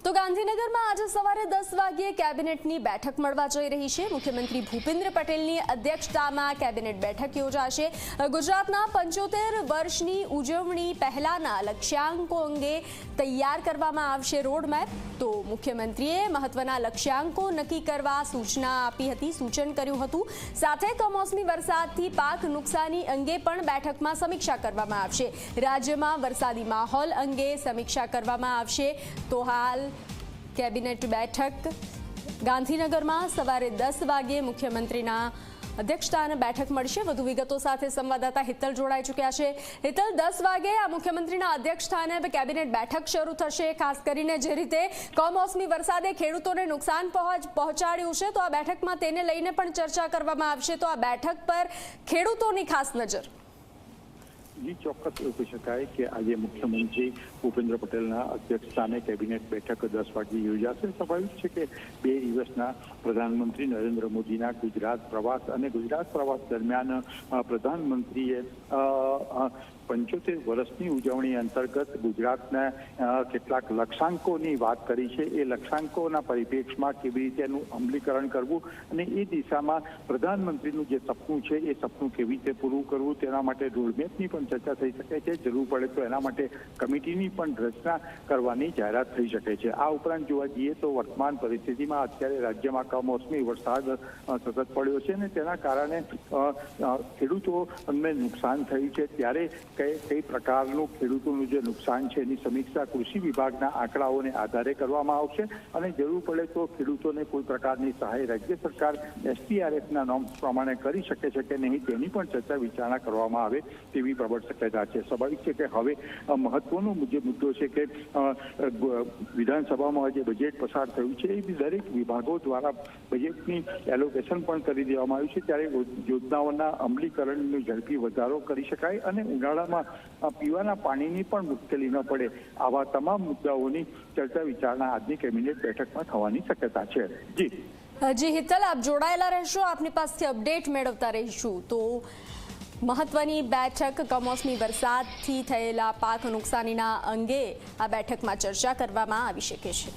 તો ગાંધીનગરમાં આજે સવારે 10 વાગ્યે કેબિનેટની બેઠક મળવા જઈ રહી છે। મુખ્યમંત્રી ભૂપેન્દ્ર પટેલની અધ્યક્ષતામાં કેબિનેટ બેઠક યોજાશે। ગુજરાતના 75 વર્ષની ઉજવણી પહેલાના લક્ષ્યાંકો અંગે તૈયાર કરવામાં આવશે રોડમેપ। તો મુખ્યમંત્રીએ મહત્વના લક્ષ્યાંકો નક્કી કરવા સૂચના આપી હતી, સૂચન કર્યું હતું। સાથે કમોસમી વરસાદથી પાક નુકસાની અંગે પણ બેઠકમાં સમીક્ષા કરવામાં આવશે। રાજ્યમાં વરસાદી માહોલ અંગે સમીક્ષા કરવામાં આવશે। તો હાલ કેબિનેટ બેઠક ગાંધીનગરમાં સવારે 10 વાગ્યે મુખ્યમંત્રીના અધ્યક્ષતાને બેઠક મળશે। વધુ વિગતો સાથે સંવાદદાતા હિતલ જોડાઈ ચૂક્યા છે। હિતલ, 10 વાગે આ મુખ્યમંત્રીના અધ્યક્ષસ્થાને કેબિનેટ બેઠક શરૂ થશે। ખાસ કરીને જે રીતે કમોસમી વરસાદે ખેડૂતોને નુકસાન પહોંચાડ્યું છે, તો આ બેઠકમાં તેને લઈને પણ ચર્ચા કરવામાં આવશે। તો આ બેઠક પર ખેડૂતોની ખાસ નજર। जी ચોક્કસ એવું કહી શકાય કે આજે મુખ્યમંત્રી ભૂપેન્દ્ર પટેલના અધ્યક્ષસ્થાને કેબિનેટ બેઠક 10 વાગે યોજાશે। સ્વાભાવિક છે કે 2 દિવસના પ્રધાનમંત્રી નરેન્દ્ર મોદીના ગુજરાત પ્રવાસ અને ગુજરાત પ્રવાસ દરમિયાન પ્રધાનમંત્રીએ 75 વર્ષની ઉજવણી અંતર્ગત ગુજરાતના કેટલાક લક્ષ્યાંકોની વાત કરી છે। એ લક્ષ્યાંકોના પરિપ્રેક્ષમાં કેવી રીતે એનું અમલીકરણ કરવું અને એ દિશામાં પ્રધાનમંત્રીનું જે સપનું છે એ સપનું કેવી રીતે પૂરું કરવું તેના માટે રોડમેપની પણ ચર્ચા થઈ શકે છે। જરૂર પડે તો એના માટે કમિટીની પણ રચના કરવાની જાહેરાત થઈ શકે છે। આ ઉપરાંત જોવા જઈએ તો વર્તમાન પરિસ્થિતિમાં અત્યારે રાજ્યમાં કમોસમી વરસાદ સતત પડ્યો છે અને તેના કારણે ખેડૂતોને નુકસાન થયું છે। ત્યારે કઈ પ્રકારનું ખેડૂતોનું જે નુકસાન છે એની સમીક્ષા કૃષિ વિભાગના આંકડાઓને આધારે કરવામાં આવશે અને જરૂર પડે તો ખેડૂતોને કોઈ પ્રકારની સહાય રાજ્ય સરકાર SDRFના નોર્મ્સ પ્રમાણે કરી શકે છે કે નહીં તેની પણ ચર્ચા વિચારણા કરવામાં આવે તેવી પ્રબળ શક્યતા છે। સ્વાભાવિક છે કે હવે મહત્વનો જે મુદ્દો છે કે વિધાનસભામાં જે બજેટ પસાર થયું છે એ દરેક વિભાગો દ્વારા બજેટની એલોકેશન પણ કરી દેવામાં આવ્યું છે। ત્યારે યોજનાઓના અમલીકરણનો ઝડપી વધારો કરી શકાય અને ઉનાળામાં પીવાના પાણીની પણ મુશ્કેલી ન પડે, આવા તમામ મુદ્દાઓની ચર્ચા વિચારણા આજની કેબિનેટ બેઠકમાં થવાની શક્યતા છે। જી હિતલ, આપ જોડાયેલા રહેશો, આપની પાસેથી અપડેટ મેળવતા રહીશું। તો મહત્વની બેઠક કમોસમી વરસાદથી થયેલા પાક નુકસાનીના અંગે આ બેઠકમાં ચર્ચા કરવામાં આવી શકે છે।